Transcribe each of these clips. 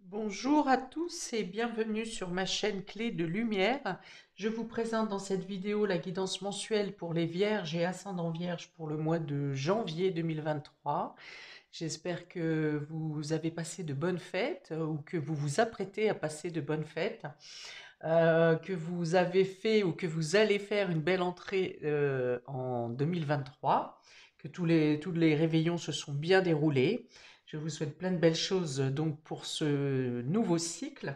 Bonjour à tous et bienvenue sur ma chaîne Clé de Lumière. Je vous présente dans cette vidéo la guidance mensuelle pour les Vierges et ascendants Vierges pour le mois de janvier 2023. J'espère que vous avez passé de bonnes fêtes ou que vous vous apprêtez à passer de bonnes fêtes, que vous avez fait ou que vous allez faire une belle entrée en 2023, que tous les réveillons se sont bien déroulés. Je vous souhaite plein de belles choses donc pour ce nouveau cycle.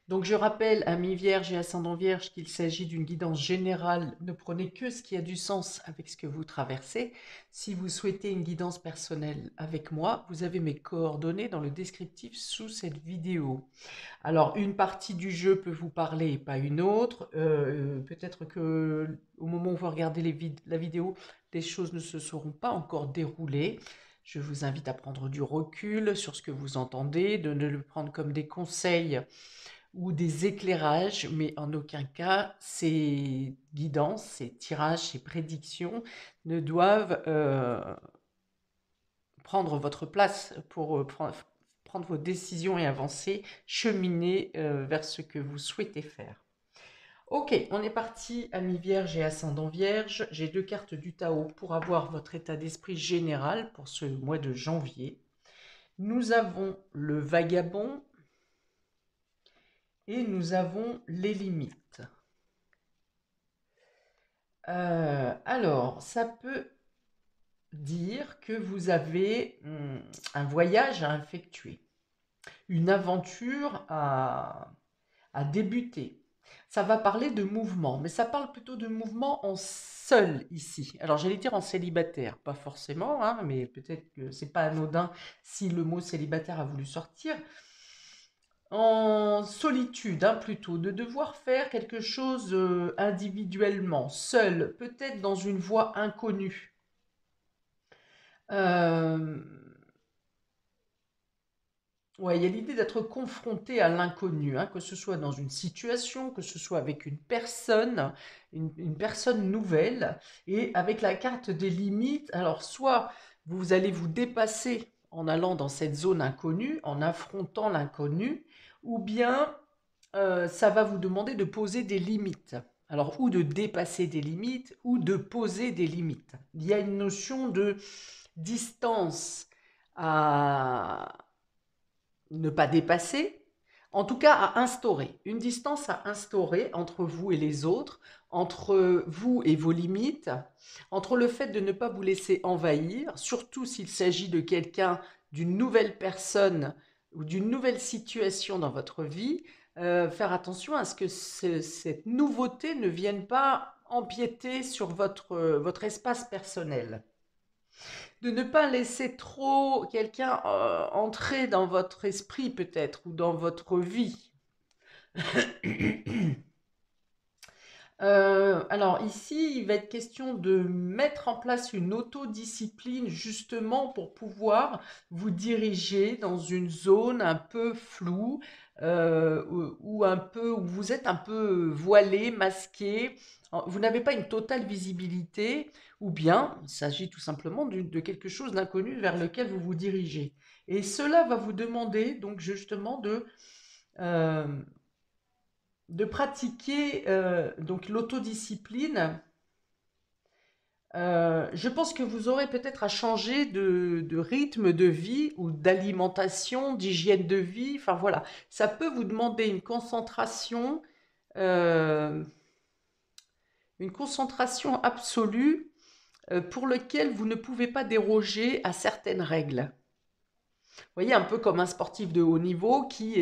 Donc je rappelle à mi-vierge et ascendant vierge qu'il s'agit d'une guidance générale. Ne prenez que ce qui a du sens avec ce que vous traversez. Si vous souhaitez une guidance personnelle avec moi, vous avez mes coordonnées dans le descriptif sous cette vidéo. Alors une partie du jeu peut vous parler et pas une autre. Peut-être que au moment où vous regardez la vidéo, les choses ne se seront pas encore déroulées. Je vous invite à prendre du recul sur ce que vous entendez, de ne le prendre comme des conseils ou des éclairages, mais en aucun cas ces guidances, ces tirages, ces prédictions ne doivent prendre votre place pour prendre vos décisions et avancer, cheminer vers ce que vous souhaitez faire. Ok, on est parti à mi-vierge et ascendant vierge. J'ai deux cartes du Tao pour avoir votre état d'esprit général pour ce mois de janvier. Nous avons le vagabond et nous avons les limites. Alors, ça peut dire que vous avez un voyage à effectuer, une aventure à débuter. Ça va parler de mouvement, mais ça parle plutôt de mouvement en seul ici. Alors j'allais dire en célibataire, pas forcément, hein, mais peut-être que c'est pas anodin si le mot célibataire a voulu sortir. En solitude, hein, plutôt, de devoir faire quelque chose individuellement, seul, peut-être dans une voie inconnue. Euh, Ouais, il y a l'idée d'être confronté à l'inconnu, hein, que ce soit dans une situation, que ce soit avec une personne nouvelle, et avec la carte des limites. Alors, soit vous allez vous dépasser en allant dans cette zone inconnue, en affrontant l'inconnu, ou bien ça va vous demander de poser des limites. Alors, ou de dépasser des limites, ou de poser des limites. Il y a une notion de distance à ne pas dépasser, en tout cas à instaurer, une distance à instaurer entre vous et les autres, entre vous et vos limites, entre le fait de ne pas vous laisser envahir, surtout s'il s'agit de quelqu'un, d'une nouvelle personne ou d'une nouvelle situation dans votre vie, faire attention à ce que cette nouveauté ne vienne pas empiéter sur votre espace personnel, de ne pas laisser trop quelqu'un entrer dans votre esprit peut-être ou dans votre vie. Alors ici, il va être question de mettre en place une autodiscipline justement pour pouvoir vous diriger dans une zone un peu floue, ou un peu où vous êtes un peu voilé, masqué. Vous n'avez pas une totale visibilité, ou bien il s'agit tout simplement de quelque chose d'inconnu vers lequel vous vous dirigez. Et cela va vous demander donc justement euh, de pratiquer donc l'autodiscipline. Je pense que vous aurez peut-être à changer de rythme de vie ou d'alimentation, d'hygiène de vie. Enfin voilà, ça peut vous demander euh, une concentration absolue pour laquelle vous ne pouvez pas déroger à certaines règles. Vous voyez, un peu comme un sportif de haut niveau qui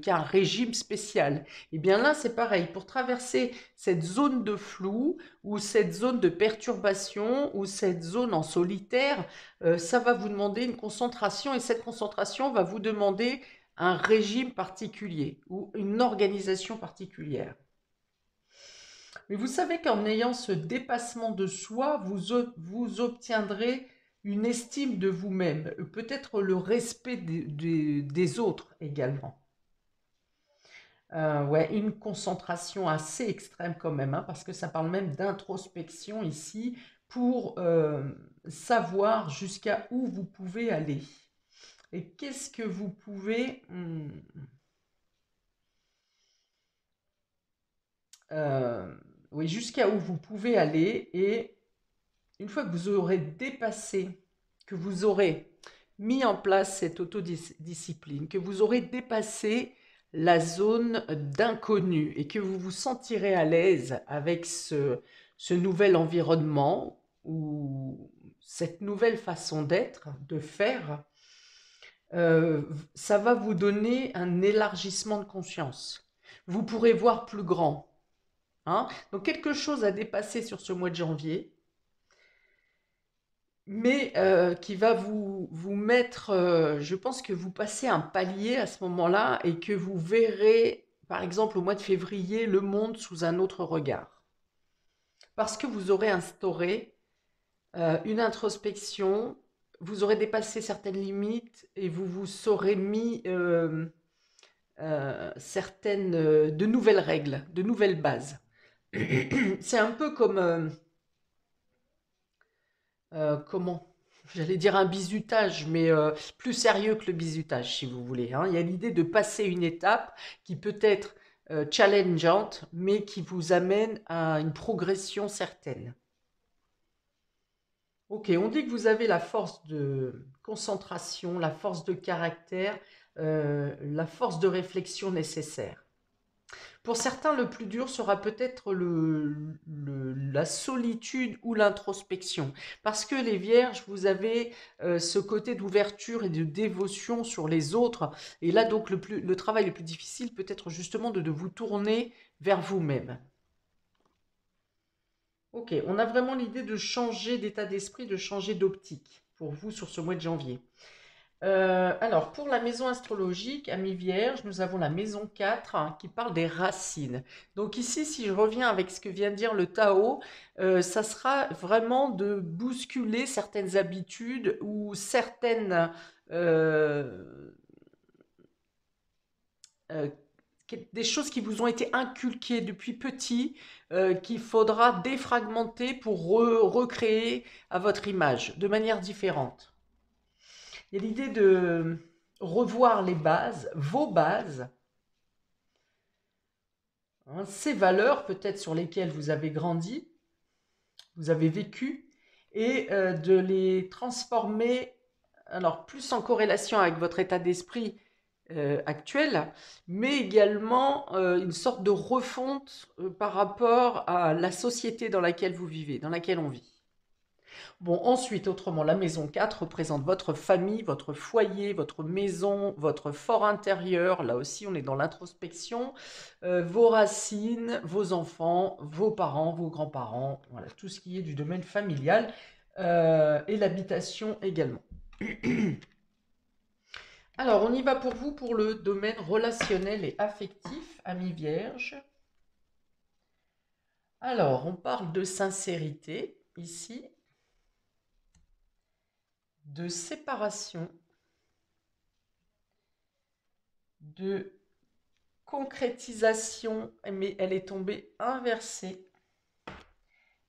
a un régime spécial. Et bien là, c'est pareil. Pour traverser cette zone de flou ou cette zone de perturbation ou cette zone en solitaire, ça va vous demander une concentration et cette concentration va vous demander un régime particulier ou une organisation particulière. Mais vous savez qu'en ayant ce dépassement de soi, vous obtiendrez une estime de vous-même, peut-être le respect des autres également. Ouais, une concentration assez extrême quand même, hein, parce que ça parle même d'introspection ici pour savoir jusqu'à où vous pouvez aller. Et qu'est-ce que vous pouvez... euh, oui, jusqu'à où vous pouvez aller. Et une fois que vous aurez dépassé, que vous aurez mis en place cette autodiscipline, que vous aurez dépassé la zone d'inconnu et que vous vous sentirez à l'aise avec ce nouvel environnement ou cette nouvelle façon d'être, de faire, ça va vous donner un élargissement de conscience. Vous pourrez voir plus grand, hein. Donc quelque chose à dépasser sur ce mois de janvier, mais qui va vous mettre, je pense que vous passez un palier à ce moment-là et que vous verrez, par exemple, au mois de février, le monde sous un autre regard. Parce que vous aurez instauré une introspection, vous aurez dépassé certaines limites et vous vous serez mis certaines, de nouvelles règles, de nouvelles bases. C'est un peu comme, comment? J'allais dire un bizutage, mais plus sérieux que le bizutage, si vous voulez, hein. Il y a l'idée de passer une étape qui peut être challengeante, mais qui vous amène à une progression certaine. Ok, on dit que vous avez la force de concentration, la force de caractère, la force de réflexion nécessaire. Pour certains, le plus dur sera peut-être la solitude ou l'introspection. Parce que les vierges, vous avez ce côté d'ouverture et de dévotion sur les autres. Et là, donc, le travail le plus difficile peut être justement de vous tourner vers vous-même. Ok, on a vraiment l'idée de changer d'état d'esprit, de changer d'optique pour vous sur ce mois de janvier. Alors, pour la maison astrologique, Amis Vierge, nous avons la maison 4 hein, qui parle des racines. Donc ici, si je reviens avec ce que vient de dire le Tao, ça sera vraiment de bousculer certaines habitudes ou certaines euh, euh, des choses qui vous ont été inculquées depuis petit, qu'il faudra défragmenter pour recréer à votre image de manière différente. Il y a l'idée de revoir les bases, vos bases, hein, ces valeurs peut-être sur lesquelles vous avez grandi, vous avez vécu, et de les transformer, alors plus en corrélation avec votre état d'esprit actuel, mais également une sorte de refonte par rapport à la société dans laquelle vous vivez, dans laquelle on vit. Bon, ensuite, autrement, la maison 4 représente votre famille, votre foyer, votre maison, votre fort intérieur. Là aussi, on est dans l'introspection. Vos racines, vos enfants, vos parents, vos grands-parents. Voilà, tout ce qui est du domaine familial et l'habitation également. Alors, on y va pour vous pour le domaine relationnel et affectif, amis vierges. Alors, on parle de sincérité ici, de séparation, de concrétisation, mais elle est tombée inversée,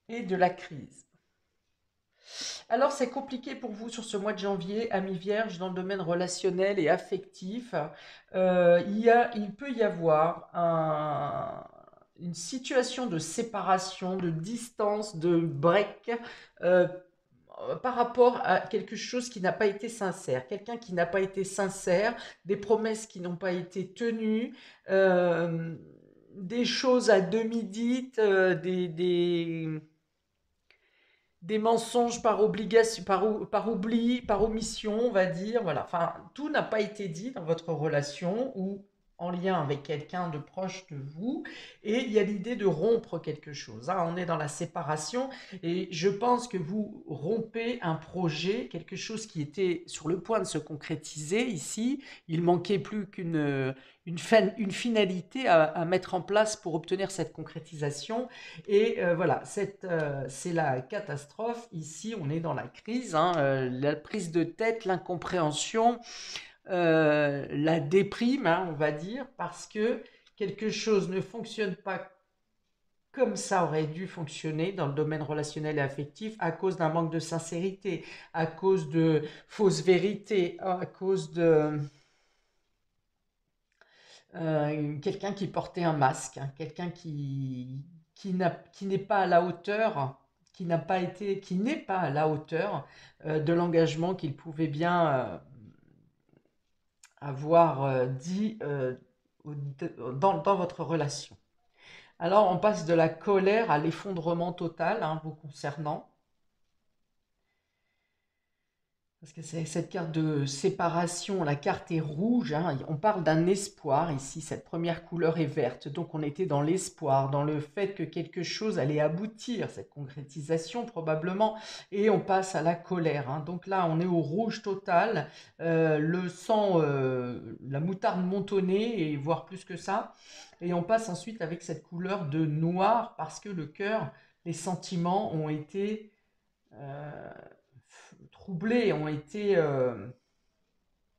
et de la crise. Alors c'est compliqué pour vous sur ce mois de janvier, amis vierges, dans le domaine relationnel et affectif. Il peut y avoir une situation de séparation, de distance, de break par rapport à quelque chose qui n'a pas été sincère, quelqu'un qui n'a pas été sincère, des promesses qui n'ont pas été tenues, euh, des choses à demi dites, des mensonges par obligation, par oubli, par omission, on va dire. Voilà. Enfin, tout n'a pas été dit dans votre relation ou en lien avec quelqu'un de proche de vous. Et il y a l'idée de rompre quelque chose, hein. On est dans la séparation et je pense que vous rompez un projet, quelque chose qui était sur le point de se concrétiser ici. Il manquait plus une finalité à mettre en place pour obtenir cette concrétisation. Et voilà, c'est la catastrophe. Ici, on est dans la crise, hein, la prise de tête, l'incompréhension, la déprime, hein, on va dire, parce que quelque chose ne fonctionne pas comme ça aurait dû fonctionner dans le domaine relationnel et affectif à cause d'un manque de sincérité, à cause de fausses vérités, à cause de quelqu'un qui portait un masque, hein, quelqu'un qui n'est pas à la hauteur, qui n'a pas été, qui n'est pas à la hauteur de l'engagement qu'il pouvait bien avoir dit dans votre relation. Alors, on passe de la colère à l'effondrement total, hein, vous concernant. Parce que c'est cette carte de séparation, la carte est rouge, hein, on parle d'un espoir ici, cette première couleur est verte, donc on était dans l'espoir, dans le fait que quelque chose allait aboutir, cette concrétisation probablement, et on passe à la colère, hein. Donc là on est au rouge total, le sang, la moutarde monte au nez, et voire plus que ça, et on passe ensuite avec cette couleur de noir, parce que le cœur, les sentiments ont été euh, troublés, ont été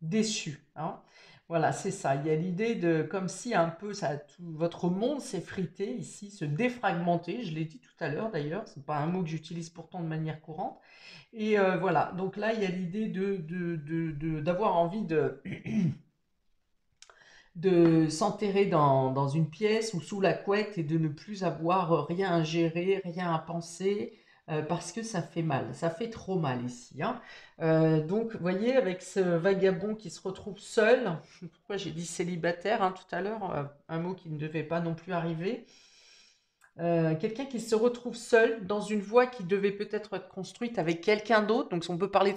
déçus, hein. Voilà, c'est ça. Il y a l'idée de, comme si un peu ça, votre monde s'effritait ici, se défragmentait. Je l'ai dit tout à l'heure d'ailleurs, c'est pas un mot que j'utilise pourtant de manière courante. Et voilà, donc là il y a l'idée d'avoir envie de s'enterrer dans une pièce ou sous la couette et de ne plus avoir rien à gérer, rien à penser, parce que ça fait mal, ça fait trop mal ici, hein. Donc, vous voyez, avec ce vagabond qui se retrouve seul, pourquoi j'ai dit célibataire hein, tout à l'heure, un mot qui ne devait pas non plus arriver, quelqu'un qui se retrouve seul dans une voie qui devait peut-être être construite avec quelqu'un d'autre. Donc on peut parler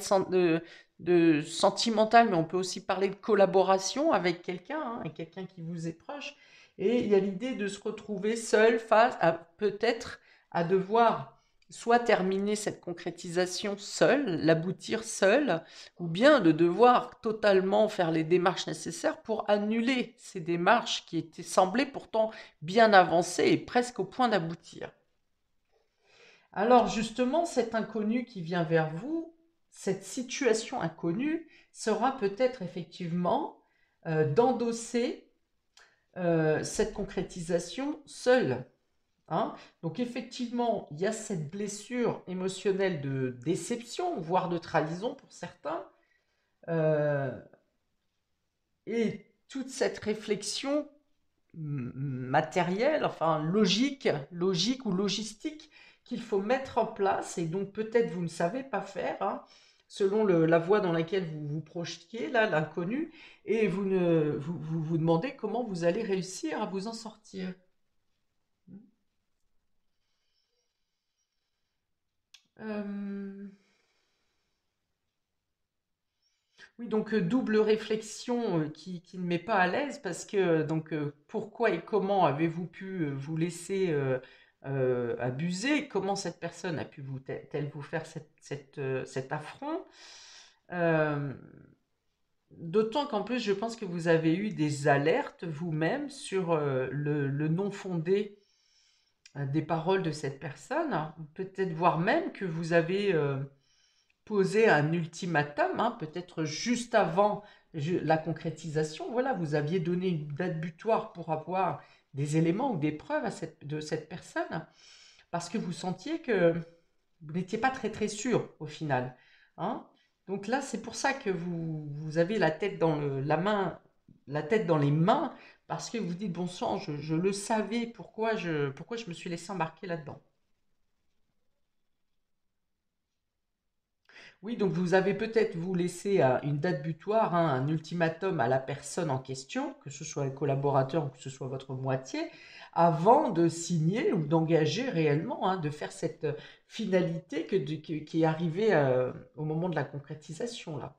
de sentimental, mais on peut aussi parler de collaboration avec quelqu'un, hein, avec quelqu'un qui vous est proche. Et il y a l'idée de se retrouver seul face à peut-être à devoir soit terminer cette concrétisation seul, l'aboutir seul, ou bien de devoir totalement faire les démarches nécessaires pour annuler ces démarches qui étaient semblées pourtant bien avancées et presque au point d'aboutir. Alors justement, cet inconnu qui vient vers vous, cette situation inconnue, sera peut-être effectivement d'endosser cette concrétisation seule, hein. Donc effectivement, il y a cette blessure émotionnelle de déception, voire de trahison pour certains, euh, et toute cette réflexion matérielle, enfin logique ou logistique qu'il faut mettre en place et donc peut-être vous ne savez pas faire, hein, selon la voie dans laquelle vous vous projetiez, là, l'inconnu, et vous demandez comment vous allez réussir à vous en sortir. Euh, Oui, donc double réflexion qui ne met pas à l'aise parce que pourquoi et comment avez-vous pu vous laisser abuser? Comment cette personne a pu telle vous faire cet affront? Euh, D'autant qu'en plus, je pense que vous avez eu des alertes vous-même sur le non fondé des paroles de cette personne, hein. Peut-être voire même que vous avez poser un ultimatum, hein, peut-être juste avant la concrétisation. Voilà, vous aviez donné une date butoir pour avoir des éléments ou des preuves de cette personne, parce que vous sentiez que vous n'étiez pas très très sûr au final, hein. Donc là, c'est pour ça que vous avez la tête dans la main, la tête dans les mains, parce que vous dites, bon sang, je le savais, pourquoi je me suis laissé embarquer là-dedans. Oui, donc vous avez peut-être vous laissé une date butoir, hein, un ultimatum à la personne en question, que ce soit un collaborateur ou que ce soit votre moitié, avant de signer ou d'engager réellement, hein, de faire cette finalité qui est arrivée au moment de la concrétisation, là.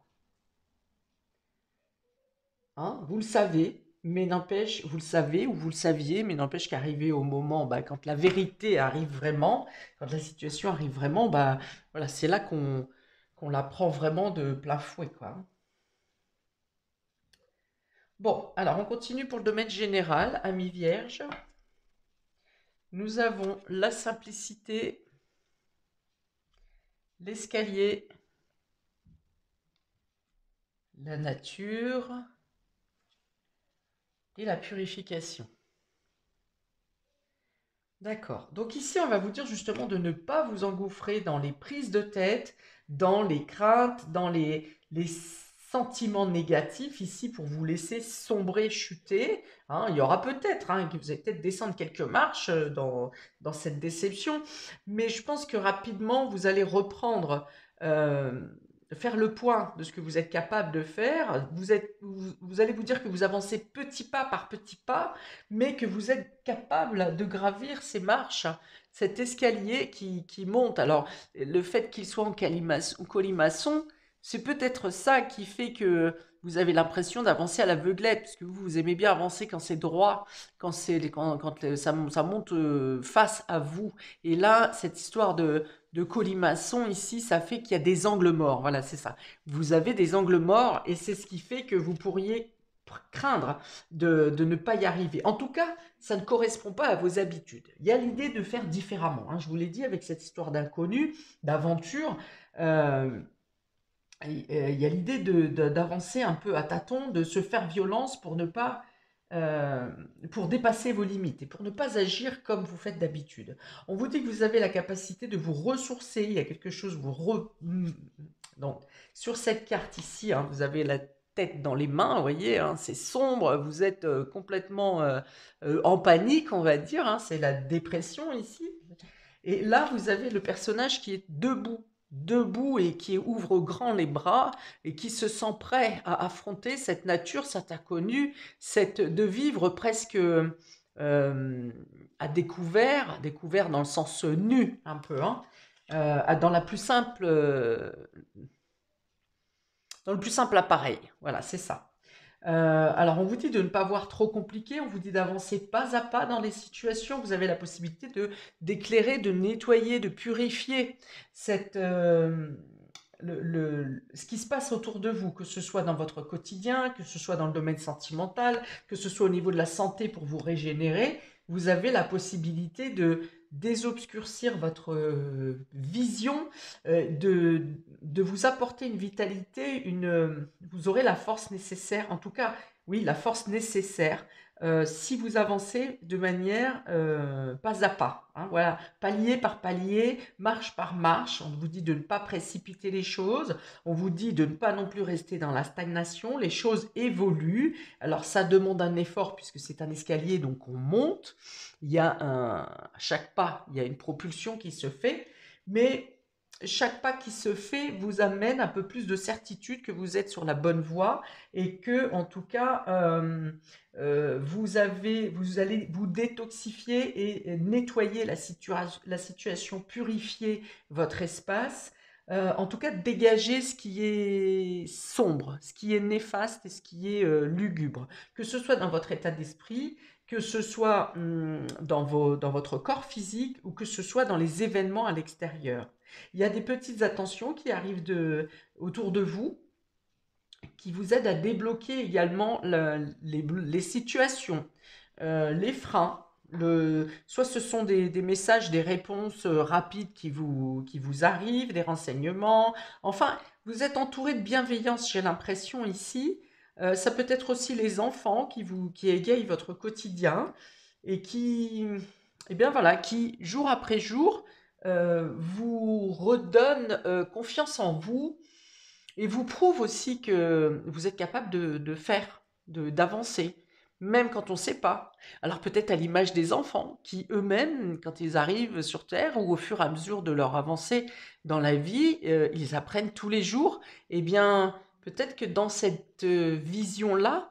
Hein, vous le savez, mais n'empêche, vous le savez ou vous le saviez, mais n'empêche qu'arrivé au moment, bah, quand la vérité arrive vraiment, quand la situation arrive vraiment, bah, voilà, c'est là qu'on la prend vraiment de plein fouet, quoi. Bon, alors on continue pour le domaine général, amis vierges. Nous avons la simplicité, l'escalier, la nature et la purification. D'accord. Donc ici, on va vous dire justement de ne pas vous engouffrer dans les prises de tête, dans les craintes, dans les sentiments négatifs ici pour vous laisser sombrer, chuter. Hein. Il y aura peut-être, hein, que vous allez peut-être descendre quelques marches dans cette déception, mais je pense que rapidement, vous allez reprendre, euh, faire le point de ce que vous êtes capable de faire. Vous allez vous dire que vous avancez petit pas par petit pas, mais que vous êtes capable de gravir ces marches, cet escalier qui monte. Alors, le fait qu'il soit en colimaçon, c'est peut-être ça qui fait que vous avez l'impression d'avancer à l'aveuglette, parce que vous aimez bien avancer quand c'est droit, quand ça monte face à vous. Et là, cette histoire de colimaçon ici, ça fait qu'il y a des angles morts. Voilà, c'est ça. Vous avez des angles morts et c'est ce qui fait que vous pourriez craindre de ne pas y arriver. En tout cas, ça ne correspond pas à vos habitudes. Il y a l'idée de faire différemment. Hein. Je vous l'ai dit avec cette histoire d'inconnu, d'aventure. euh, il y a l'idée d'avancer un peu à tâtons, de se faire violence pour ne pas, euh, pour dépasser vos limites et pour ne pas agir comme vous faites d'habitude. On vous dit que vous avez la capacité de vous ressourcer. Il y a quelque chose donc sur cette carte ici, hein, vous avez la tête dans les mains, vous voyez, hein, c'est sombre, vous êtes complètement en panique, on va dire, hein, c'est la dépression ici. Et là, vous avez le personnage qui est debout et qui ouvre grand les bras et qui se sent prêt à affronter cette nature, cet inconnu, de vivre presque découvert dans le sens nu un peu, hein, dans dans le plus simple appareil. Voilà, c'est ça. Alors, on vous dit de ne pas voir trop compliqué, on vous dit d'avancer pas à pas dans les situations. Vous avez la possibilité d'éclairer, de nettoyer, de purifier cette, ce qui se passe autour de vous, que ce soit dans votre quotidien, que ce soit dans le domaine sentimental, que ce soit au niveau de la santé pour vous régénérer. Vous avez la possibilité de désobscurcir votre vision, de vous apporter une vitalité, vous aurez la force nécessaire, en tout cas, oui, la force nécessaire, si vous avancez de manière pas à pas, hein, voilà, palier par palier, marche par marche. On vous dit de ne pas précipiter les choses, on vous dit de ne pas non plus rester dans la stagnation, les choses évoluent, alors ça demande un effort puisque c'est un escalier, donc on monte, à chaque pas, il y a une propulsion qui se fait, mais chaque pas qui se fait vous amène un peu plus de certitude que vous êtes sur la bonne voie et que, en tout cas, vous allez vous détoxifier et nettoyer la situation, purifier votre espace. En tout cas, dégager ce qui est sombre, ce qui est néfaste et ce qui est lugubre. Que ce soit dans votre état d'esprit, que ce soit dans votre corps physique ou que ce soit dans les événements à l'extérieur. Il y a des petites attentions qui arrivent autour de vous, qui vous aident à débloquer également les situations, les freins. Soit ce sont des messages, des réponses rapides qui vous arrivent, des renseignements. Enfin, vous êtes entouré de bienveillance, j'ai l'impression ici. Ça peut être aussi les enfants qui égayent votre quotidien et eh bien voilà, qui jour après jour vous redonnent confiance en vous et vous prouvent aussi que vous êtes capable de faire, d'avancer, même quand on ne sait pas. Alors peut-être à l'image des enfants qui eux-mêmes, quand ils arrivent sur Terre ou au fur et à mesure de leur avancée dans la vie, ils apprennent tous les jours. Eh bien, peut-être que dans cette vision-là,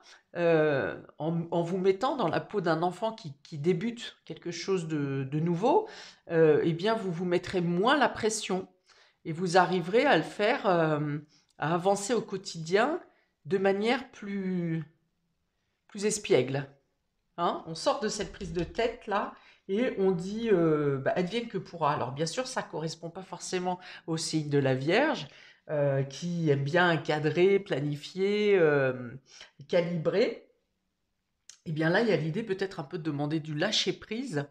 en vous mettant dans la peau d'un enfant qui débute quelque chose de nouveau, eh bien, vous vous mettrez moins la pression et vous arriverez à le faire, à avancer au quotidien de manière plus espiègle. Hein. On sort de cette prise de tête là et on dit advienne que pourra. Alors bien sûr, ça ne correspond pas forcément au signe de la Vierge qui aime bien cadrer, planifier, calibrer. Et bien là, il y a l'idée peut-être un peu de demander du lâcher prise,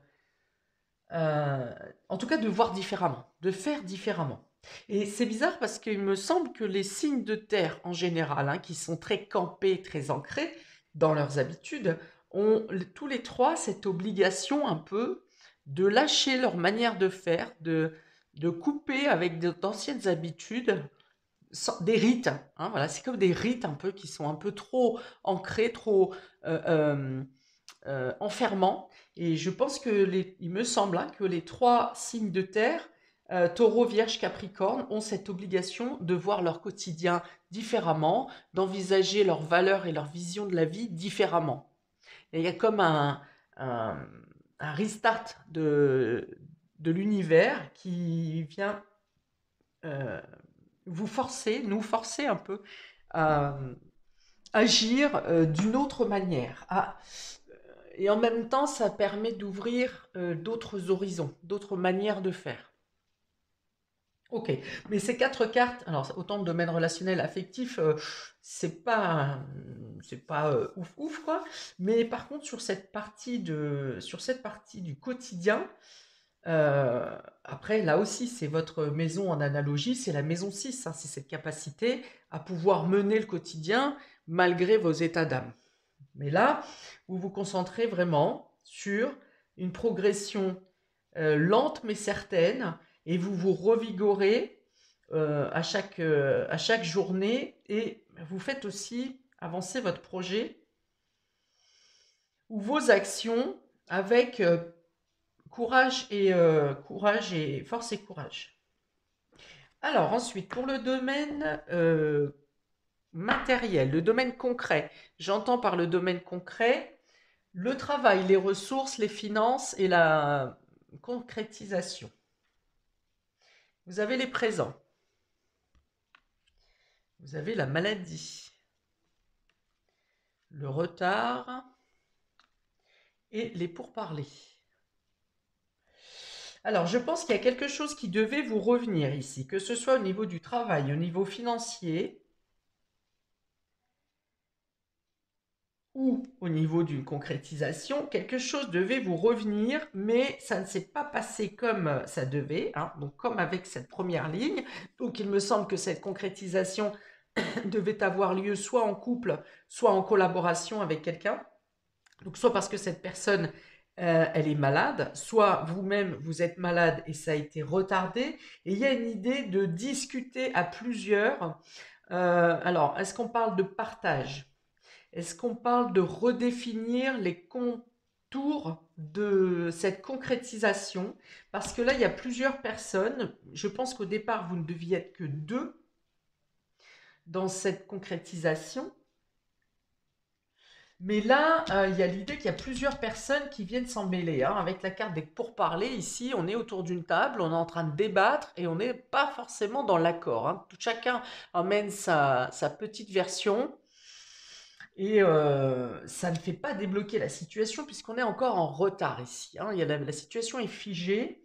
euh, en tout cas de voir différemment, de faire différemment. Et c'est bizarre parce qu'il me semble que les signes de terre en général, hein, qui sont très campés, très ancrés dans leurs habitudes, ont tous les trois cette obligation un peu de lâcher leur manière de faire, de couper avec d'anciennes habitudes, des rites, hein, voilà, c'est comme des rites un peu qui sont un peu trop ancrés, trop enfermants. Et je pense que il me semble hein, que les trois signes de terre, Taureau, Vierge, Capricorne, ont cette obligation de voir leur quotidien différemment, d'envisager leurs valeurs et leur vision de la vie différemment. Et il y a comme un, un restart de l'univers qui vient vous forcer, nous forcer un peu à agir d'une autre manière. Et en même temps, ça permet d'ouvrir d'autres horizons, d'autres manières de faire. Ok, mais ces quatre cartes, alors autant le domaine relationnel, affectif, c'est pas ouf ouf quoi. Mais par contre sur cette partie du quotidien, après là aussi c'est votre maison en analogie, c'est la maison 6, hein, c'est cette capacité à pouvoir mener le quotidien malgré vos états d'âme. Mais là, vous vous concentrez vraiment sur une progression lente mais certaine, et vous vous revigorez à chaque journée, et vous faites aussi avancer votre projet ou vos actions avec courage et force et courage. Alors ensuite, pour le domaine matériel, le domaine concret, j'entends par le domaine concret le travail, les ressources, les finances et la concrétisation. Vous avez les présents. Vous avez la maladie, le retard et les pourparlers. Alors, je pense qu'il y a quelque chose qui devait vous revenir ici, que ce soit au niveau du travail, au niveau financier ou au niveau d'une concrétisation. Quelque chose devait vous revenir, mais ça ne s'est pas passé comme ça devait, hein, donc comme avec cette première ligne. Donc, il me semble que cette concrétisation devait avoir lieu soit en couple, soit en collaboration avec quelqu'un. Donc soit parce que cette personne, elle est malade, soit vous-même, vous êtes malade et ça a été retardé. Et il y a une idée de discuter à plusieurs. Alors, est-ce qu'on parle de partage? Est-ce qu'on parle de redéfinir les contours de cette concrétisation? Parce que là, il y a plusieurs personnes. Je pense qu'au départ, vous ne deviez être que deux dans cette concrétisation. Mais là, il y a l'idée qu'il y a plusieurs personnes qui viennent s'en mêler, hein. Avec la carte des pourparlers, ici, on est autour d'une table, on est en train de débattre et on n'est pas forcément dans l'accord, hein. Chacun emmène sa petite version et ça ne fait pas débloquer la situation puisqu'on est encore en retard ici, hein. La situation est figée,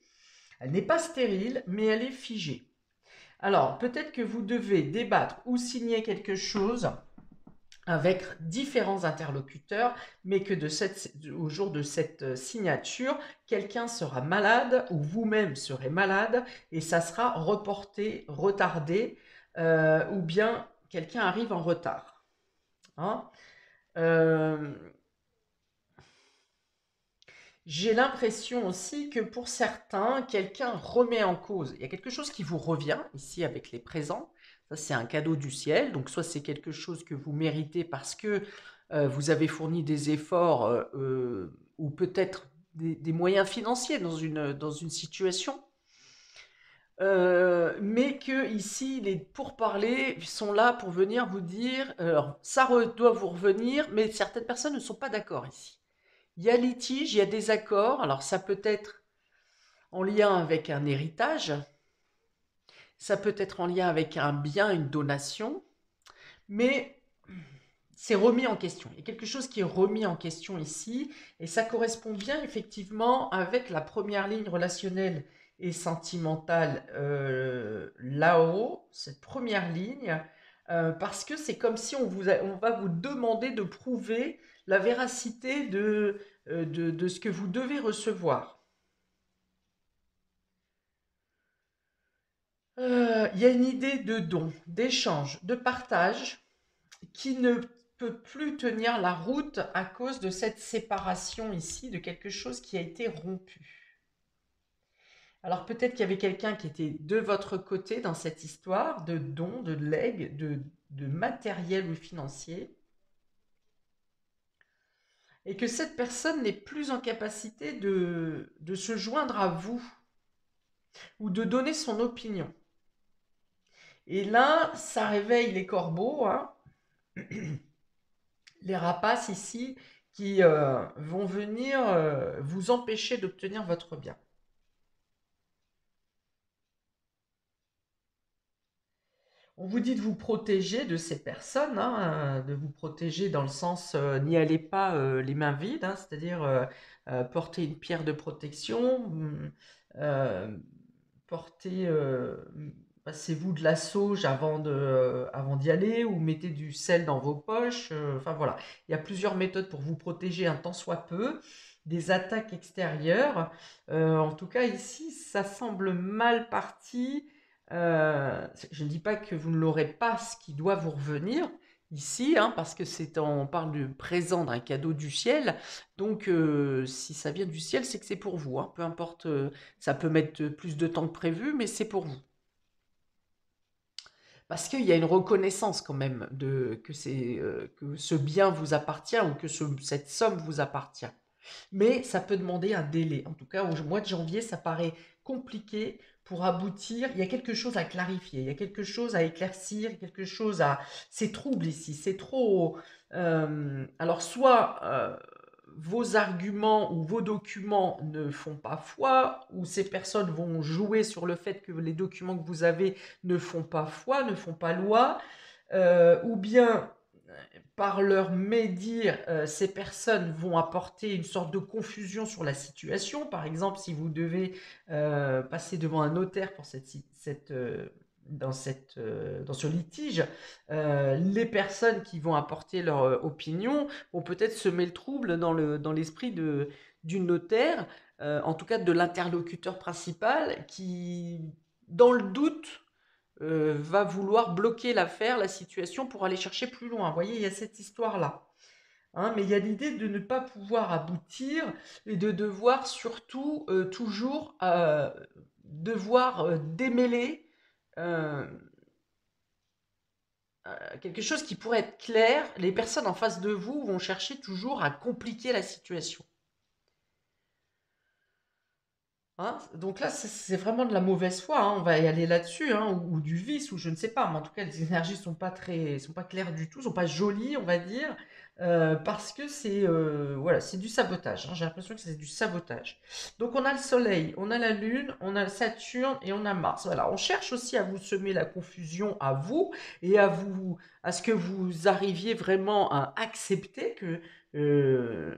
elle n'est pas stérile, mais elle est figée. Alors, peut-être que vous devez débattre ou signer quelque chose avec différents interlocuteurs, mais que au jour de cette signature, quelqu'un sera malade ou vous-même serez malade et ça sera reporté, retardé, ou bien quelqu'un arrive en retard. Hein. Euh, j'ai l'impression aussi que pour certains, quelqu'un remet en cause. Il y a quelque chose qui vous revient ici avec les présents. Ça, c'est un cadeau du ciel. Donc, soit c'est quelque chose que vous méritez parce que vous avez fourni des efforts ou peut-être des moyens financiers dans une situation. Mais que ici, les pourparlers sont là pour venir vous dire, alors ça doit vous revenir, mais certaines personnes ne sont pas d'accord ici. Il y a litige, il y a des accords. Alors ça peut être en lien avec un héritage, ça peut être en lien avec un bien, une donation, mais c'est remis en question. Il y a quelque chose qui est remis en question ici, et ça correspond bien effectivement avec la première ligne relationnelle et sentimentale là-haut, cette première ligne, parce que c'est comme si on va vous demander de prouver la véracité de ce que vous devez recevoir. Il y a une idée de don, d'échange, de partage qui ne peut plus tenir la route à cause de cette séparation ici, de quelque chose qui a été rompu. Alors peut-être qu'il y avait quelqu'un qui était de votre côté dans cette histoire de dons, de legs, de matériel ou financier, et que cette personne n'est plus en capacité de se joindre à vous ou de donner son opinion. Et là, ça réveille les corbeaux, hein, les rapaces ici, qui vont venir vous empêcher d'obtenir votre bien. On vous dit de vous protéger de ces personnes, hein, de vous protéger dans le sens n'y allez pas les mains vides, hein, c'est-à-dire porter une pierre de protection, euh, porter, passez-vous de la sauge avant d'y aller, ou mettez du sel dans vos poches. Enfin voilà, il y a plusieurs méthodes pour vous protéger un tant soit peu des attaques extérieures. En tout cas ici, ça semble mal parti. Je ne dis pas que vous ne l'aurez pas, ce qui doit vous revenir ici, hein, parce que on parle du présent d'un cadeau du ciel. Donc, si ça vient du ciel, c'est que c'est pour vous, hein. Peu importe, ça peut mettre plus de temps que prévu, mais c'est pour vous. Parce qu'il y a une reconnaissance quand même que ce bien vous appartient ou que cette somme vous appartient. Mais ça peut demander un délai. En tout cas, au mois de janvier, ça paraît compliqué pour aboutir. Il y a quelque chose à clarifier, il y a quelque chose à éclaircir, quelque chose à... C'est trouble ici, c'est trop... alors, soit vos arguments ou vos documents ne font pas foi, ou ces personnes vont jouer sur le fait que les documents que vous avez ne font pas foi, ne font pas loi, ou bien par leur médire, ces personnes vont apporter une sorte de confusion sur la situation. Par exemple, si vous devez passer devant un notaire pour dans ce litige, les personnes qui vont apporter leur opinion vont peut-être semer le trouble dans l'esprit du notaire, en tout cas de l'interlocuteur principal, qui, dans le doute, va vouloir bloquer l'affaire, la situation, pour aller chercher plus loin. Vous voyez, il y a cette histoire-là. Hein, mais il y a l'idée de ne pas pouvoir aboutir et de devoir surtout toujours devoir démêler euh, quelque chose qui pourrait être clair. Les personnes en face de vous vont chercher toujours à compliquer la situation. Hein, donc là, c'est vraiment de la mauvaise foi, hein, on va y aller là-dessus, hein, ou du vice, ou je ne sais pas, mais en tout cas, les énergies sont pas claires du tout, sont pas jolies, on va dire, parce que voilà, c'est du sabotage, hein, j'ai l'impression que c'est du sabotage. Donc on a le Soleil, on a la Lune, on a Saturne et on a Mars. Voilà, on cherche aussi à vous semer la confusion à vous et à ce que vous arriviez vraiment à accepter que euh,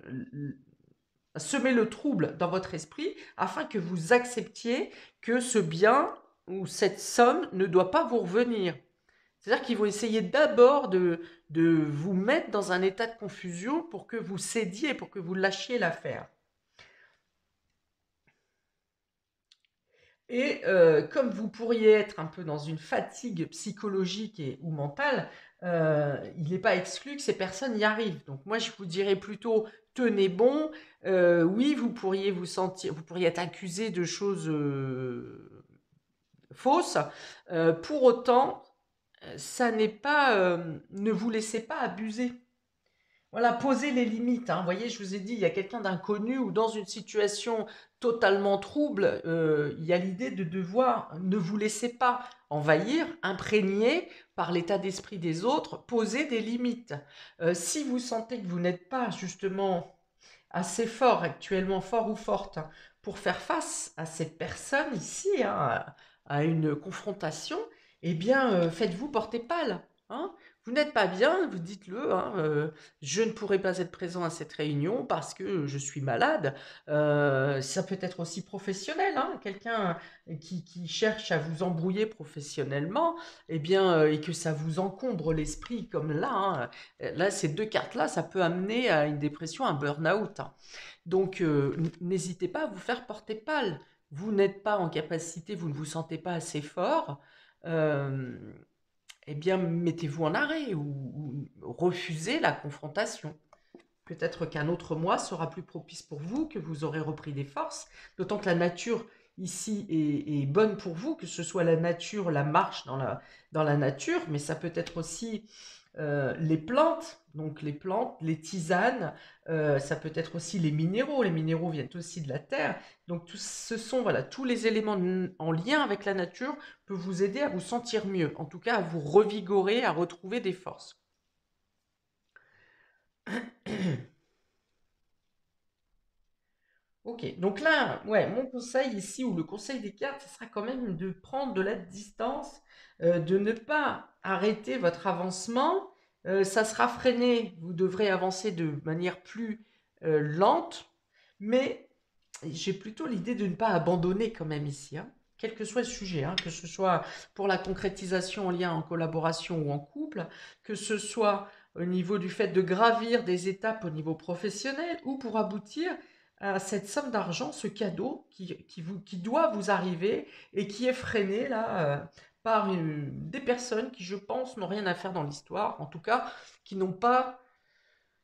semer le trouble dans votre esprit afin que vous acceptiez que ce bien ou cette somme ne doit pas vous revenir. C'est-à-dire qu'ils vont essayer d'abord de vous mettre dans un état de confusion pour que vous cédiez, pour que vous lâchiez l'affaire. Et comme vous pourriez être un peu dans une fatigue psychologique ou mentale, il n'est pas exclu que ces personnes y arrivent. Donc moi, je vous dirais plutôt, tenez bon. Oui, vous pourriez vous pourriez être accusé de choses fausses. Pour autant, ça n'est pas, ne vous laissez pas abuser. Voilà, poser les limites, hein. Vous voyez, je vous ai dit, il y a quelqu'un d'inconnu ou dans une situation totalement trouble, il y a l'idée de devoir, ne vous laissez pas envahir, imprégner par l'état d'esprit des autres, poser des limites. Si vous sentez que vous n'êtes pas justement assez fort actuellement, fort ou forte, hein, pour faire face à cette personne ici, hein, à une confrontation, eh bien, faites-vous porter pâle, hein. Vous n'êtes pas bien, vous dites-le, hein, je ne pourrai pas être présent à cette réunion parce que je suis malade. Ça peut être aussi professionnel, hein, quelqu'un qui cherche à vous embrouiller professionnellement, eh bien, et que ça vous encombre l'esprit comme là, hein. Là, ces deux cartes-là, ça peut amener à une dépression, un burn-out, hein. Donc, n'hésitez pas à vous faire porter pâle. Vous n'êtes pas en capacité, vous ne vous sentez pas assez fort. euh, eh bien, mettez-vous en arrêt ou refusez la confrontation. Peut-être qu'un autre mois sera plus propice pour vous, que vous aurez repris des forces, d'autant que la nature ici est bonne pour vous, que ce soit la nature, la marche dans la nature, mais ça peut être aussi les plantes, donc les plantes, les tisanes, ça peut être aussi les minéraux viennent aussi de la terre, donc ce sont voilà, tous les éléments en lien avec la nature peuvent vous aider à vous sentir mieux, en tout cas à vous revigorer, à retrouver des forces. Ok, donc là, ouais, mon conseil ici, ou le conseil des cartes, ce sera quand même de prendre de la distance, de ne pas arrêter votre avancement. Ça sera freiné, vous devrez avancer de manière plus lente, mais j'ai plutôt l'idée de ne pas abandonner quand même ici, hein, quel que soit le sujet, hein, que ce soit pour la concrétisation en lien, en collaboration ou en couple, que ce soit au niveau du fait de gravir des étapes au niveau professionnel ou pour aboutir à cette somme d'argent, ce cadeau qui doit vous arriver et qui est freiné là par des personnes qui, je pense, n'ont rien à faire dans l'histoire, en tout cas, qui n'ont pas,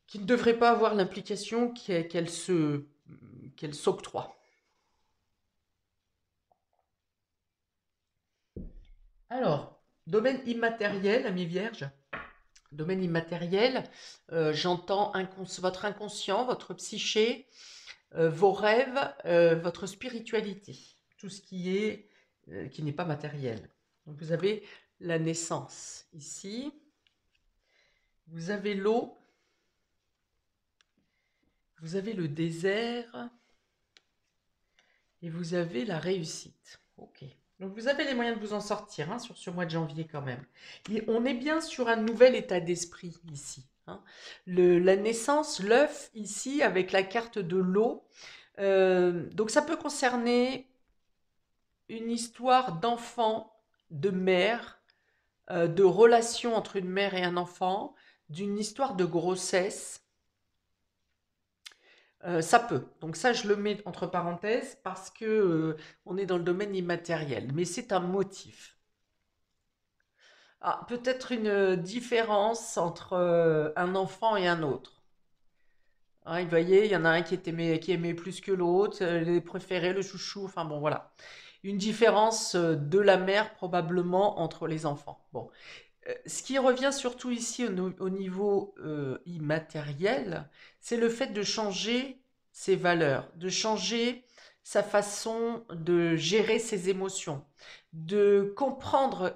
qui ne devraient pas avoir l'implication qu'elles s'octroient. Alors, domaine immatériel, amis vierges. Domaine immatériel, j'entends votre inconscient, votre psyché, vos rêves, votre spiritualité, tout ce qui n'est pas matériel. Donc vous avez la naissance ici, vous avez l'eau, vous avez le désert et vous avez la réussite. Ok. Donc vous avez les moyens de vous en sortir hein, sur ce mois de janvier quand même. Et on est bien sur un nouvel état d'esprit ici. Hein. La naissance, l'œuf ici avec la carte de l'eau. Donc ça peut concerner une histoire d'enfant, de mère, de relation entre une mère et un enfant, d'une histoire de grossesse. Ça peut. Donc ça, je le mets entre parenthèses parce que on est dans le domaine immatériel. Mais c'est un motif. Ah, peut-être une différence entre un enfant et un autre. Hein, vous voyez, il y en a un qui aimait plus que l'autre, les préférés, le chouchou, enfin bon, voilà. Une différence de la mère probablement entre les enfants. Bon, ce qui revient surtout ici au niveau immatériel, c'est le fait de changer ses valeurs, de changer sa façon de gérer ses émotions, de comprendre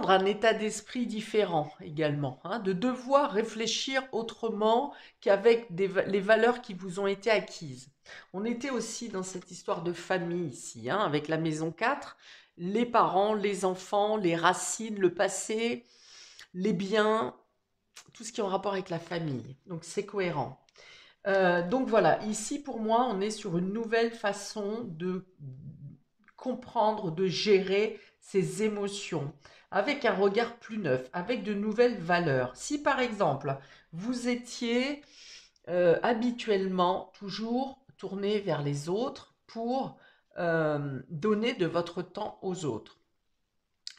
un état d'esprit différent également, hein, de devoir réfléchir autrement qu'avec les valeurs qui vous ont été acquises. On était aussi dans cette histoire de famille ici, hein, avec la maison 4, les parents, les enfants, les racines, le passé, les biens, tout ce qui est en rapport avec la famille. Donc c'est cohérent. Donc voilà, ici pour moi, on est sur une nouvelle façon de comprendre, de gérer ses émotions, avec un regard plus neuf, avec de nouvelles valeurs. Si par exemple, vous étiez habituellement toujours tourné vers les autres pour donner de votre temps aux autres,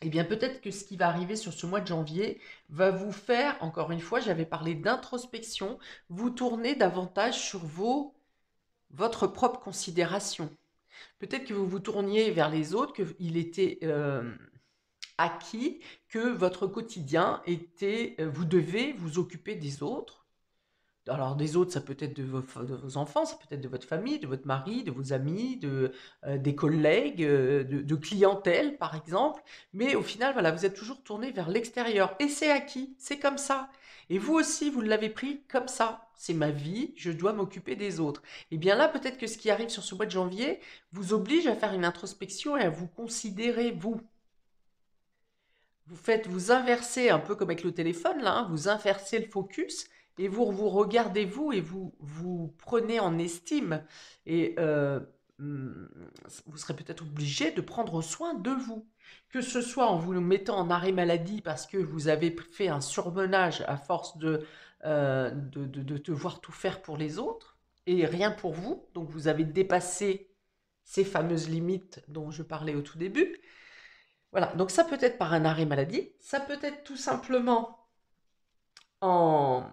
eh bien peut-être que ce qui va arriver sur ce mois de janvier va vous faire, encore une fois, j'avais parlé d'introspection, vous tourner davantage sur votre propre considération. Peut-être que vous vous tourniez vers les autres, qu'il était acquis que votre quotidien était, vous devez vous occuper des autres. Alors des autres, ça peut être de vos enfants, ça peut être de votre famille, de votre mari, de vos amis, des collègues, de clientèle par exemple. Mais au final, voilà, vous êtes toujours tourné vers l'extérieur. Et c'est acquis, c'est comme ça. Et vous aussi, vous l'avez pris comme ça. C'est ma vie, je dois m'occuper des autres. Et bien là, peut-être que ce qui arrive sur ce mois de janvier vous oblige à faire une introspection et à vous considérer, vous. Vous inversez un peu comme avec le téléphone, là, hein, vous inversez le focus et vous regardez vous et vous prenez en estime. Et vous serez peut-être obligé de prendre soin de vous. Que ce soit en vous mettant en arrêt maladie parce que vous avez fait un surmenage à force de devoir tout faire pour les autres et rien pour vous. Donc vous avez dépassé ces fameuses limites dont je parlais au tout début. Voilà, donc ça peut être par un arrêt maladie, ça peut être tout simplement en,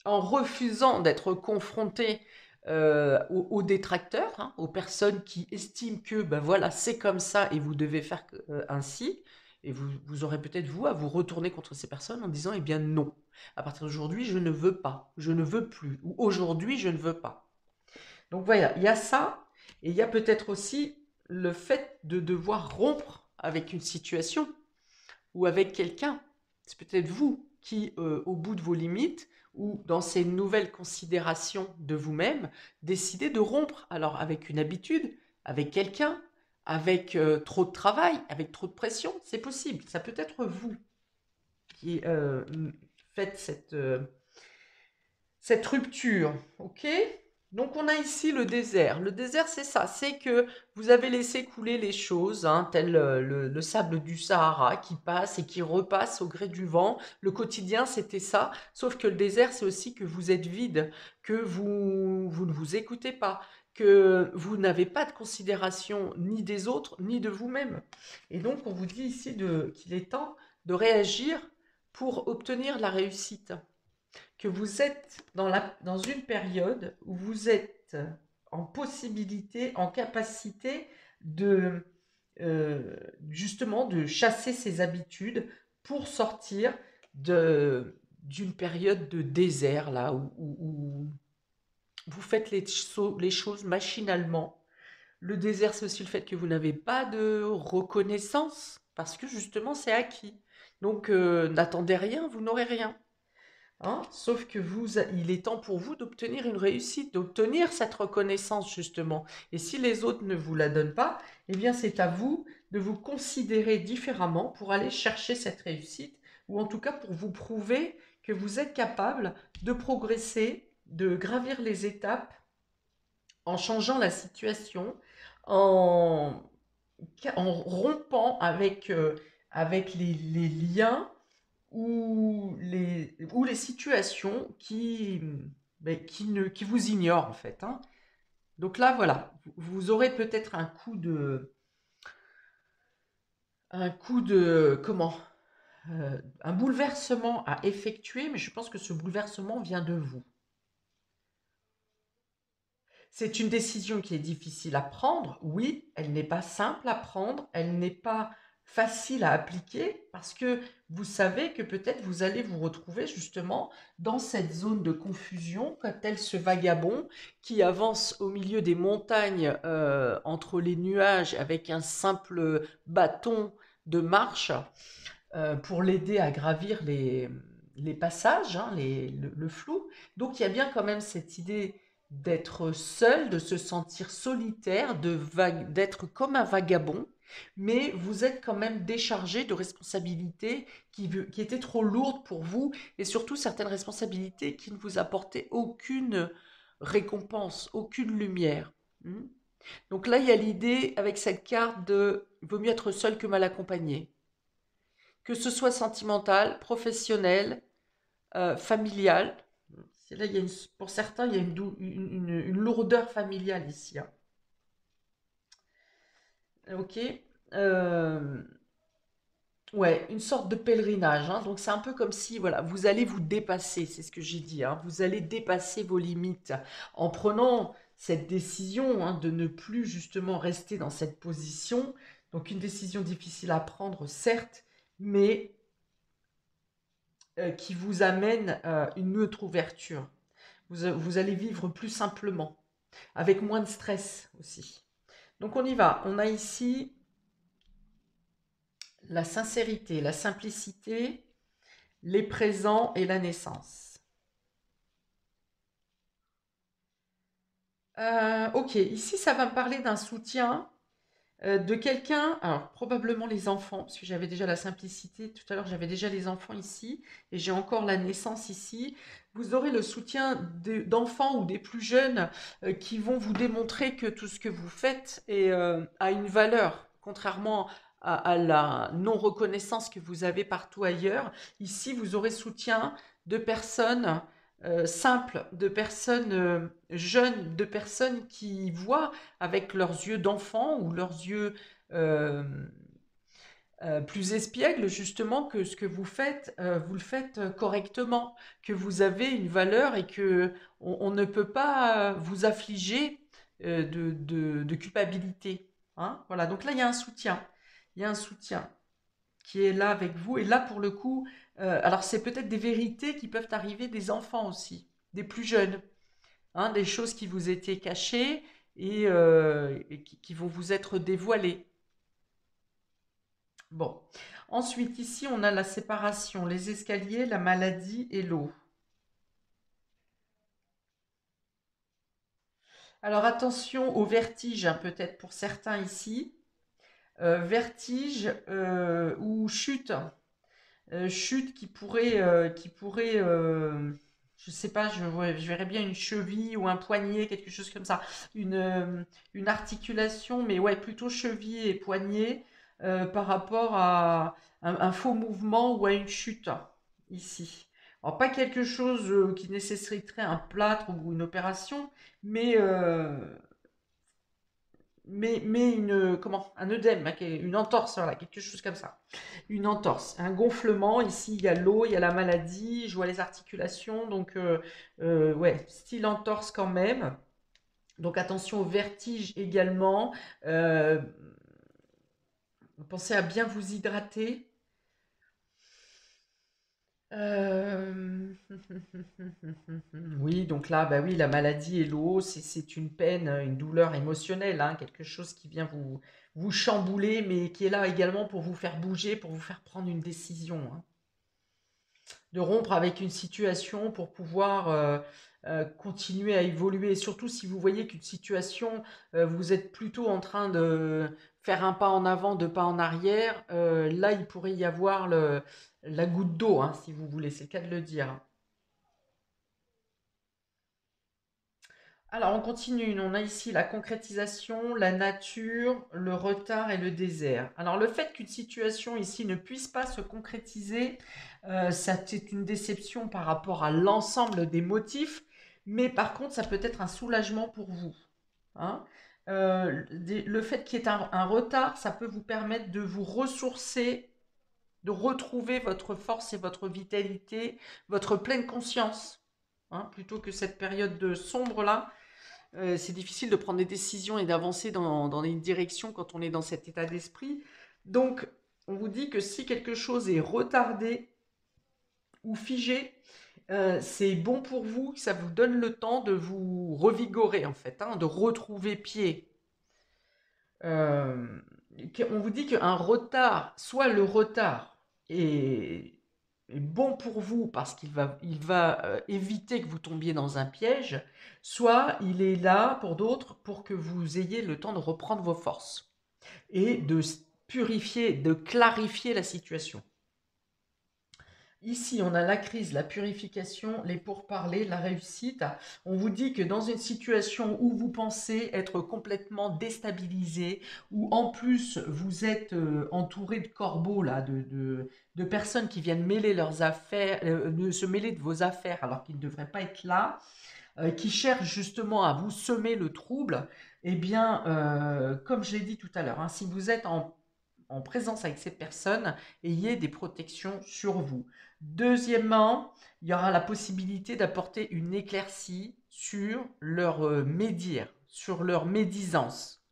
en refusant d'être confronté aux détracteurs, hein, aux personnes qui estiment que ben voilà, c'est comme ça et vous devez faire ainsi. Et vous aurez peut-être vous à vous retourner contre ces personnes en disant, eh bien non, à partir d'aujourd'hui, je ne veux pas, je ne veux plus, ou aujourd'hui, je ne veux pas. Donc voilà, il y a ça, et il y a peut-être aussi le fait de devoir rompre avec une situation ou avec quelqu'un. C'est peut-être vous qui, au bout de vos limites, ou dans ces nouvelles considérations de vous-même, décidez de rompre. Alors avec une habitude, avec quelqu'un, avec trop de travail, avec trop de pression, c'est possible. Ça peut être vous qui faites cette rupture, ok? Donc on a ici le désert. Le désert, c'est ça, c'est que vous avez laissé couler les choses, hein, tel le sable du Sahara qui passe et qui repasse au gré du vent. Le quotidien, c'était ça, sauf que le désert, c'est aussi que vous êtes vide, que vous ne vous écoutez pas, que vous n'avez pas de considération ni des autres, ni de vous-même. Et donc, on vous dit ici qu'il est temps de réagir pour obtenir la réussite, que vous êtes dans une période où vous êtes en possibilité, en capacité de justement de chasser ces habitudes pour sortir d'une période de désert là où vous faites les choses machinalement. Le désert, c'est aussi le fait que vous n'avez pas de reconnaissance parce que justement c'est acquis. Donc n'attendez rien, vous n'aurez rien. Hein, sauf que il est temps pour vous d'obtenir une réussite, d'obtenir cette reconnaissance justement. Et si les autres ne vous la donnent pas, eh bien c'est à vous de vous considérer différemment pour aller chercher cette réussite, ou en tout cas pour vous prouver que vous êtes capable de progresser, de gravir les étapes en changeant la situation, en, en rompant avec les liens ou les situations qui vous ignorent en fait. Hein. Donc là, voilà, vous aurez peut-être comment un bouleversement à effectuer, mais je pense que ce bouleversement vient de vous. C'est une décision qui est difficile à prendre, oui, elle n'est pas simple à prendre, elle n'est pas facile à appliquer parce que vous savez que peut-être vous allez vous retrouver justement dans cette zone de confusion, tel ce vagabond qui avance au milieu des montagnes entre les nuages avec un simple bâton de marche pour l'aider à gravir les passages, hein, le flou. Donc il y a bien quand même cette idée d'être seul, de se sentir solitaire, d'être comme un vagabond, mais vous êtes quand même déchargé de responsabilités qui étaient trop lourdes pour vous, et surtout certaines responsabilités qui ne vous apportaient aucune récompense, aucune lumière. Hmm. Donc là, il y a l'idée avec cette carte de vaut mieux être seul que mal accompagné. Que ce soit sentimental, professionnel, familial. Là, pour certains, il y a une lourdeur familiale ici. Hein. Ok. Euh, ouais, une sorte de pèlerinage. Hein. Donc c'est un peu comme si, voilà, vous allez vous dépasser, c'est ce que j'ai dit. Hein. Vous allez dépasser vos limites en prenant cette décision hein, de ne plus justement rester dans cette position. Donc une décision difficile à prendre, certes, mais qui vous amène une autre ouverture. Vous allez vivre plus simplement, avec moins de stress aussi. Donc on y va. On a ici la sincérité, la simplicité, les présents et la naissance. Ok, ici ça va me parler d'un soutien de quelqu'un, alors probablement les enfants, parce que j'avais déjà la simplicité, tout à l'heure j'avais déjà les enfants ici, et j'ai encore la naissance ici. Vous aurez le soutien d'enfants ou des plus jeunes qui vont vous démontrer que tout ce que vous faites a une valeur, contrairement à la non-reconnaissance que vous avez partout ailleurs. Ici, vous aurez soutien de personnes simples, de personnes jeunes, de personnes qui voient avec leurs yeux d'enfant ou leurs yeux plus espiègle justement que ce que vous le faites correctement, que vous avez une valeur et que on ne peut pas vous affliger de culpabilité. Hein. Voilà, donc là il y a un soutien. Il y a un soutien qui est là avec vous. Et là, pour le coup, alors c'est peut-être des vérités qui peuvent arriver des enfants aussi, des plus jeunes, hein, des choses qui vous étaient cachées et qui vont vous être dévoilées. Bon. Ensuite, ici, on a la séparation, les escaliers, la maladie et l'eau. Alors attention au vertige, hein, peut-être pour certains ici. Vertige ou chute. Chute je sais pas, je verrais bien une cheville ou un poignet, quelque chose comme ça, une articulation, mais ouais, plutôt cheville et poignet par rapport à un faux mouvement ou à une chute ici. Alors pas quelque chose qui nécessiterait un plâtre ou une opération, mais comment, un œdème, hein, une entorse, voilà, quelque chose comme ça. Une entorse, un gonflement. Ici, il y a l'eau, il y a la maladie, je vois les articulations, donc ouais, style entorse quand même. Donc attention au vertige également. Euh, Pensez à bien vous hydrater. Euh, Oui, donc là, bah oui, la maladie et l'eau, c'est une peine, une douleur émotionnelle, hein, quelque chose qui vient vous chambouler, mais qui est là également pour vous faire bouger, pour vous faire prendre une décision, hein. De rompre avec une situation pour pouvoir continuer à évoluer. Surtout si vous voyez qu'une situation, vous êtes plutôt en train de faire un pas en avant, deux pas en arrière, là, il pourrait y avoir la goutte d'eau, hein, si vous voulez, c'est le cas de le dire. Alors, on continue. On a ici la concrétisation, la nature, le retard et le désert. Alors, le fait qu'une situation ici ne puisse pas se concrétiser, ça c'est une déception par rapport à l'ensemble des motifs, mais par contre, ça peut être un soulagement pour vous. Hein. Le fait qu'il y ait un retard, ça peut vous permettre de vous ressourcer, de retrouver votre force et votre vitalité, votre pleine conscience. Hein, plutôt que cette période de sombre-là, c'est difficile de prendre des décisions et d'avancer dans une direction quand on est dans cet état d'esprit. Donc, on vous dit que si quelque chose est retardé ou figé, c'est bon pour vous, ça vous donne le temps de vous revigorer en fait, hein, de retrouver pied. Euh, on vous dit qu'un retard, soit le retard est bon pour vous parce qu'il va éviter que vous tombiez dans un piège, soit il est là pour d'autres pour que vous ayez le temps de reprendre vos forces et de purifier, de clarifier la situation. Ici, on a la crise, la purification, les pourparlers, la réussite. On vous dit que dans une situation où vous pensez être complètement déstabilisé, où en plus vous êtes entouré de corbeaux, là, de personnes qui viennent mêler leurs affaires, de se mêler de vos affaires alors qu'ils ne devraient pas être là, qui cherchent justement à vous semer le trouble, eh bien, comme je l'ai dit tout à l'heure, hein, si vous êtes en présence avec ces personnes, ayez des protections sur vous. Deuxièmement, il y aura la possibilité d'apporter une éclaircie sur leur médire, sur leur médisance.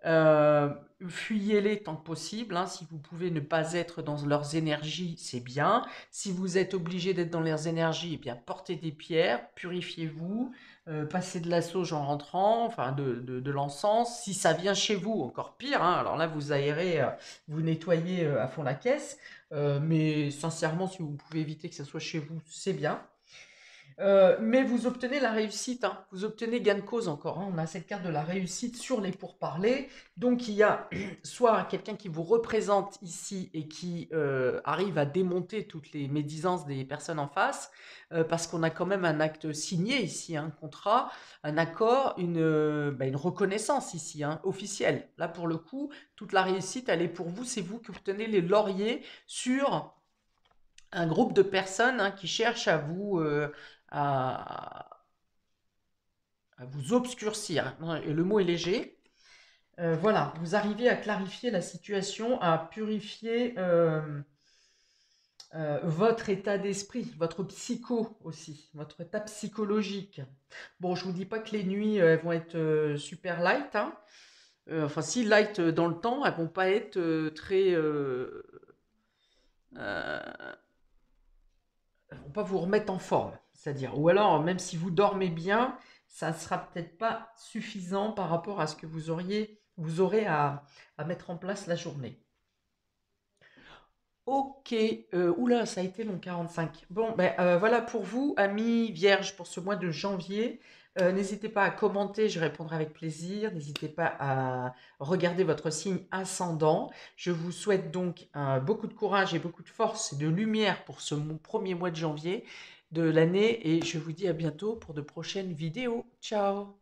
Euh, Fuyez-les tant que possible, hein. Si vous pouvez ne pas être dans leurs énergies, c'est bien. Si vous êtes obligé d'être dans leurs énergies, eh bien portez des pierres, purifiez-vous, passez de la sauge en rentrant, enfin de l'encens. Si ça vient chez vous, encore pire, hein. Alors là, vous aérez, vous nettoyez à fond la caisse. Mais sincèrement, si vous pouvez éviter que ça soit chez vous, c'est bien. Mais vous obtenez la réussite, hein. Vous obtenez gain de cause encore, hein. On a cette carte de la réussite sur les pourparlers. Donc il y a soit quelqu'un qui vous représente ici et qui arrive à démonter toutes les médisances des personnes en face, parce qu'on a quand même un acte signé ici, un contrat, un accord, une reconnaissance ici, hein, officielle. Là pour le coup, toute la réussite, elle est pour vous, c'est vous qui obtenez les lauriers sur un groupe de personnes, hein, qui cherchent à vous obscurcir. Et le mot est léger. Voilà, vous arrivez à clarifier la situation, à purifier votre état d'esprit, votre psycho aussi, votre état psychologique. Bon, je vous dis pas que les nuits, elles vont être super light, hein. Enfin, si light dans le temps, elles vont pas être très. Euh, elles vont pas vous remettre en forme, c'est-à-dire. Ou alors, même si vous dormez bien, ça ne sera peut-être pas suffisant par rapport à ce que vous aurez à mettre en place la journée. Ok, oula, ça a été long 45. Bon, ben voilà pour vous, amis vierges, pour ce mois de janvier. N'hésitez pas à commenter, je répondrai avec plaisir. N'hésitez pas à regarder votre signe ascendant. Je vous souhaite donc beaucoup de courage et beaucoup de force et de lumière pour ce premier mois de janvier de l'année et je vous dis à bientôt pour de prochaines vidéos. Ciao!